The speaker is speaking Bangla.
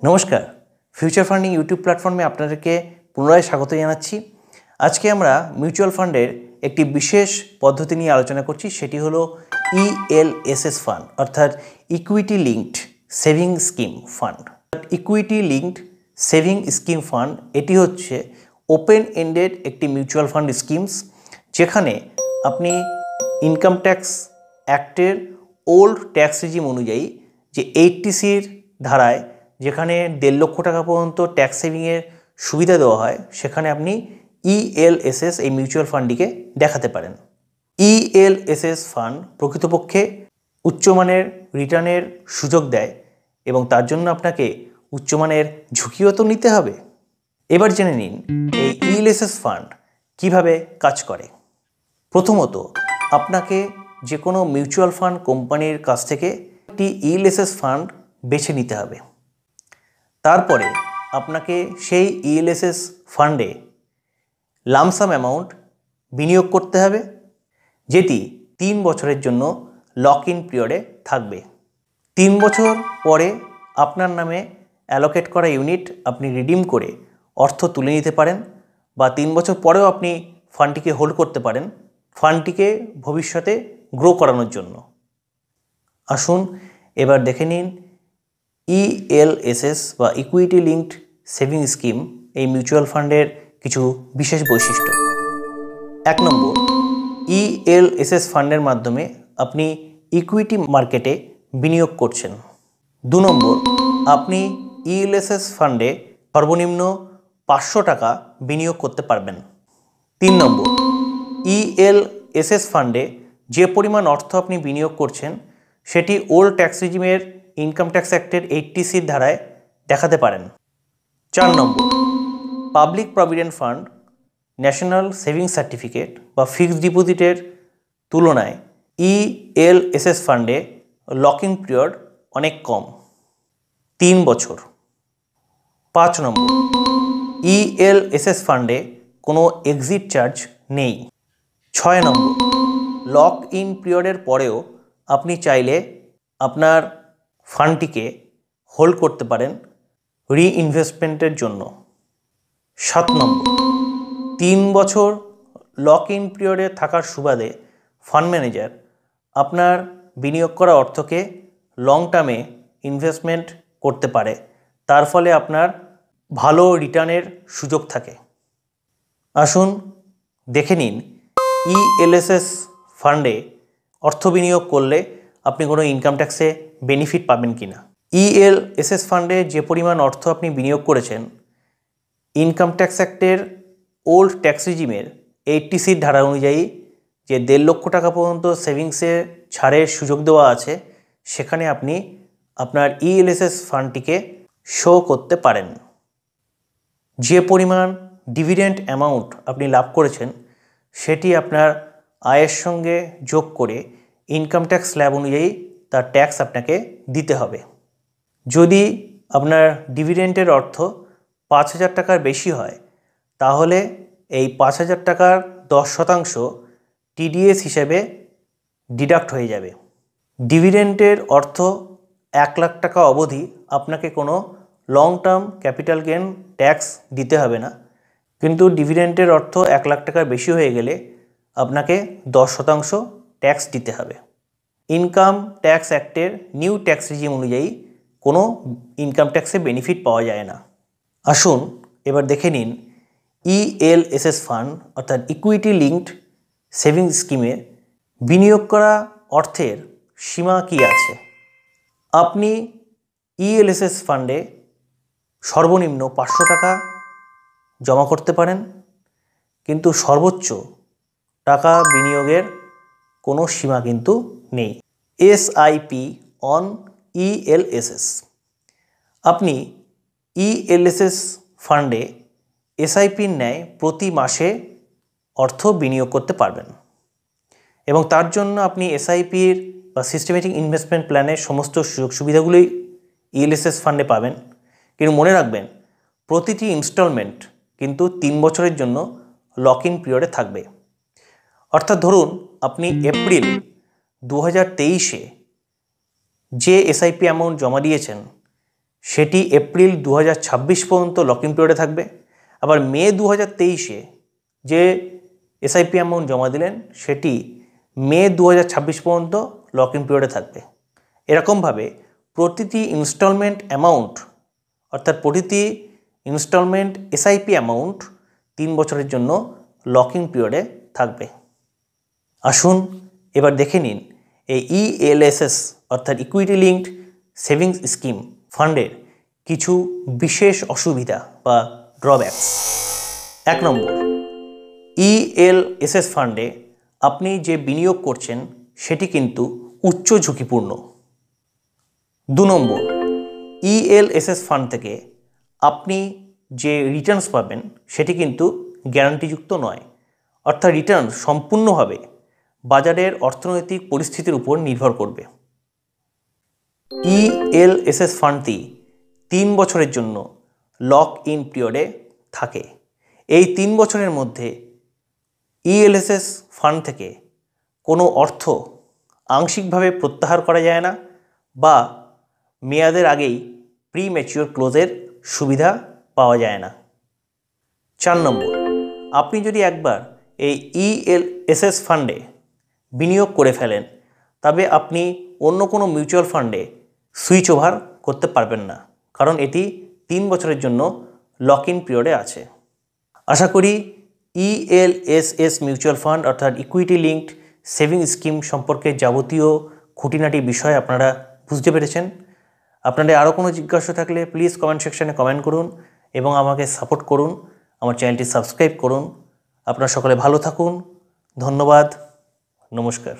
নমস্কার, ফিউচার ফান্ডিং ইউটিউব প্ল্যাটফর্মে আপনাদেরকে পুনরায় স্বাগত জানাচ্ছি। আজকে আমরা মিউচুয়াল ফান্ডের একটি বিশেষ পদ্ধতি নিয়ে আলোচনা করছি, সেটি হলো ইএলএসএস ফান্ড অর্থাৎ equity linked saving scheme fund. Equity linked saving scheme fund এটি হচ্ছে ওপেন এন্ডেড একটি মিউচুয়াল ফান্ড স্কিমস, যেখানে আপনি ইনকাম ট্যাক্স অ্যাক্টের ওল্ড ট্যাক্স রেজিম অনুযায়ী যে 80C ধারায় যেখানে 1.5 লক্ষ টাকা পর্যন্ত ট্যাক্স সেভিংয়ের সুবিধা দেওয়া হয়, সেখানে আপনি ইএলএসএস এই মিউচুয়াল ফান্ডটিকে দেখাতে পারেন। ইএলএসএস ফান্ড প্রকৃতপক্ষে উচ্চমানের রিটার্নের সুযোগ দেয় এবং তার জন্য আপনাকে উচ্চমানের ঝুঁকিও তো নিতে হবে। এবার জেনে নিন এই ইএলএসএস ফান্ড কিভাবে কাজ করে। প্রথমত, আপনাকে যে কোনো মিউচুয়াল ফান্ড কোম্পানির কাছ থেকে একটি ইএলএসএস ফান্ড বেছে নিতে হবে। তারপরে আপনাকে সেই ইএলএসএস ফান্ডে লামসাম অ্যামাউন্ট বিনিয়োগ করতে হবে, যেটি 3 বছরের জন্য লক ইন পিরিয়ডে থাকবে। 3 বছর পরে আপনার নামে অ্যালোকেট করা ইউনিট আপনি রিডিম করে অর্থ তুলে নিতে পারেন, বা 3 বছর পরেও আপনি ফান্ডটিকে হোল্ড করতে পারেন ফান্ডটিকে ভবিষ্যতে গ্রো করানোর জন্য। আসুন এবার দেখে নিন ইএলএসএস বা ইকুইটি লিঙ্কড সেভিং স্কিম এই মিউচুয়াল ফান্ডের কিছু বিশেষ বৈশিষ্ট্য। 1 নম্বর, ইএলএসএস ফান্ডের মাধ্যমে আপনি ইকুইটি মার্কেটে বিনিয়োগ করছেন। 2 নম্বর, আপনি ইএলএসএস ফান্ডে সর্বনিম্ন 500 টাকা বিনিয়োগ করতে পারবেন। 3 নম্বর, ইএলএসএস ফান্ডে যে পরিমাণ অর্থ আপনি বিনিয়োগ করছেন সেটি ওল্ড ট্যাক্স রেজিমের ইনকাম ট্যাক্স অ্যাক্টের 80C ধারায় দেখাতে পারেন। 4 নম্বর, public provident fund, national savings certificate বা ফিক্সড ডিপোজিটের তুলনায় ইএলএসএস ফান্ডে লকিং পিরিয়ড অনেক কম, 3 বছর। 5 নম্বর, ইএলএসএস ফান্ডে কোনো এক্সিট চার্জ নেই। 6 নম্বর, লক ইন পিরিয়ডের পরেও আপনি চাইলে আপনার ফান্ডটিকে হোল্ড করতে পারেন রিইনভেস্টমেন্টের জন্য। 7 নম্বর, 3 বছর লক ইন পিরিয়ডে থাকার সুবাদে ফান্ড ম্যানেজার আপনার বিনিয়োগ করা অর্থকে লং টার্মে ইনভেস্টমেন্ট করতে পারে, তার ফলে আপনার ভালো রিটার্নের সুযোগ থাকে। আসুন দেখে নিন ইএলএসএস ফান্ডে অর্থ বিনিয়োগ করলে আপনি কোনো ইনকাম ট্যাক্সে বেনিফিট পাবেন কিনা। ইএলএসএস ফান্ডে যে পরিমাণ অর্থ আপনি বিনিয়োগ করেছেন, ইনকাম ট্যাক্স অ্যাক্টের ওল্ড ট্যাক্স রেজিমের 80C ধারা অনুযায়ী যে 1.5 লক্ষ টাকা পর্যন্ত সেভিংসে ছাড়ের সুযোগ দেওয়া আছে, সেখানে আপনি আপনার ইএলএসএস ফান্ডটিকে শো করতে পারেন। যে পরিমাণ ডিভিডেন্ড অ্যামাউন্ট আপনি লাভ করেছেন সেটি আপনার আয়ের সঙ্গে যোগ করে ইনকাম ট্যাক্স স্ল্যাব অনুযায়ী তার ট্যাক্স আপনাকে দিতে হবে। যদি আপনার ডিভিডেন্টের অর্থ 5,000 টাকার বেশি হয়, তাহলে এই 5,000 টাকার 10% টিডিএস হিসেবে ডিডাক্ট হয়ে যাবে। ডিভিডেন্টের অর্থ 1 লাখ টাকা অবধি আপনাকে কোনো long term capital gain tax দিতে হবে না, কিন্তু ডিভিডেন্টের অর্থ 1 লাখ টাকার বেশি হয়ে গেলে আপনাকে 10% ট্যাক্স দিতে হবে। ইনকাম ট্যাক্স অ্যাক্টের নিউ ট্যাক্স রেজিম অনুযায়ী কোনো ইনকাম ট্যাক্সে বেনিফিট পাওয়া যায় না। আসুন এবার দেখে নিন ইএলএসএস ফান্ড অর্থাৎ ইকুইটি লিঙ্কড সেভিংস স্কিমে বিনিয়োগ করা অর্থের সীমা কী আছে। আপনি ইএলএসএস ফান্ডে সর্বনিম্ন 500 টাকা জমা করতে পারেন, কিন্তু সর্বোচ্চ টাকা বিনিয়োগের কোনো সীমা কিন্তু নেই। এসআইপি অন ইএলএসএস, আপনি ইএলএসএস ফান্ডে এসআইপির ন্যায় প্রতি মাসে অর্থ বিনিয়োগ করতে পারবেন, এবং তার জন্য আপনি এসআইপির বা সিস্টেমেটিক ইনভেস্টমেন্ট প্ল্যানের সমস্ত সুযোগ সুবিধাগুলোই ইএলএসএস ফান্ডে পাবেন। কিন্তু মনে রাখবেন, প্রতিটি ইনস্টলমেন্ট কিন্তু 3 বছরের জন্য লক ইন পিরিয়ডে থাকবে। অর্থাৎ ধরুন আপনি এপ্রিল 2023-এ যে এসআইপি অ্যামাউন্ট জমা দিয়েছেন সেটি এপ্রিল 2026 পর্যন্ত লকিং পিরিয়ডে থাকবে। আবার মে 2023-এ যে এসআইপি অ্যামাউন্ট জমা দিলেন সেটি মে 2026 পর্যন্ত লকিং পিরিয়ডে থাকবে। এরকমভাবে প্রতিটি ইনস্টলমেন্ট অ্যামাউন্ট অর্থাৎ প্রতিটি ইনস্টলমেন্ট এসআইপি অ্যামাউন্ট 3 বছরের জন্য লকিং পিরিয়ডে থাকবে। আসুন এবার দেখে নিন এই ইএলএসএস অর্থাৎ ইকুইটি লিঙ্কড সেভিংস স্কিম ফান্ডের কিছু বিশেষ অসুবিধা বা ড্রব্যাকস। 1 নম্বর, ইএলএসএস ফান্ডে আপনি যে বিনিয়োগ করছেন সেটি কিন্তু উচ্চ ঝুঁকিপূর্ণ। 2 নম্বর, ইএলএসএস ফান্ড থেকে আপনি যে রিটার্নস পাবেন সেটি কিন্তু গ্যারান্টিযুক্ত নয়, অর্থাৎ রিটার্ন সম্পূর্ণভাবে বাজারের অর্থনৈতিক পরিস্থিতির উপর নির্ভর করবে। ইএলএসএস ফান্ডটি 3 বছরের জন্য লক ইন পিরিয়ডে থাকে। এই 3 বছরের মধ্যে ইএলএসএস ফান্ড থেকে কোনো অর্থ আংশিকভাবে প্রত্যাহার করা যায় না বা মেয়াদের আগেই প্রি ম্যাচিওর ক্লোজের সুবিধা পাওয়া যায় না। 4 নম্বর, আপনি যদি একবার এই ইএলএসএস ফান্ডে বিনিয়োগ করে ফেলেন তবে আপনি অন্য কোনো মিউচুয়াল ফান্ডে সুইচ ওভার করতে পারবেন না, কারণ এটি 3 বছরের জন্য লক ইন পিরিয়ডে আছে। আশা করি ইএলএসএস মিউচুয়াল ফান্ড অর্থাৎ ইকুইটি লিঙ্কড সেভিং স্কিম সম্পর্কে যাবতীয় খুঁটিনাটি বিষয় আপনারা বুঝতে পেরেছেন। আপনাদের আরও কোনো জিজ্ঞাসা থাকলে প্লিজ কমেন্ট সেকশানে কমেন্ট করুন এবং আমাকে সাপোর্ট করুন, আমার চ্যানেলটি সাবস্ক্রাইব করুন। আপনারা সকলে ভালো থাকুন। ধন্যবাদ। নমস্কার।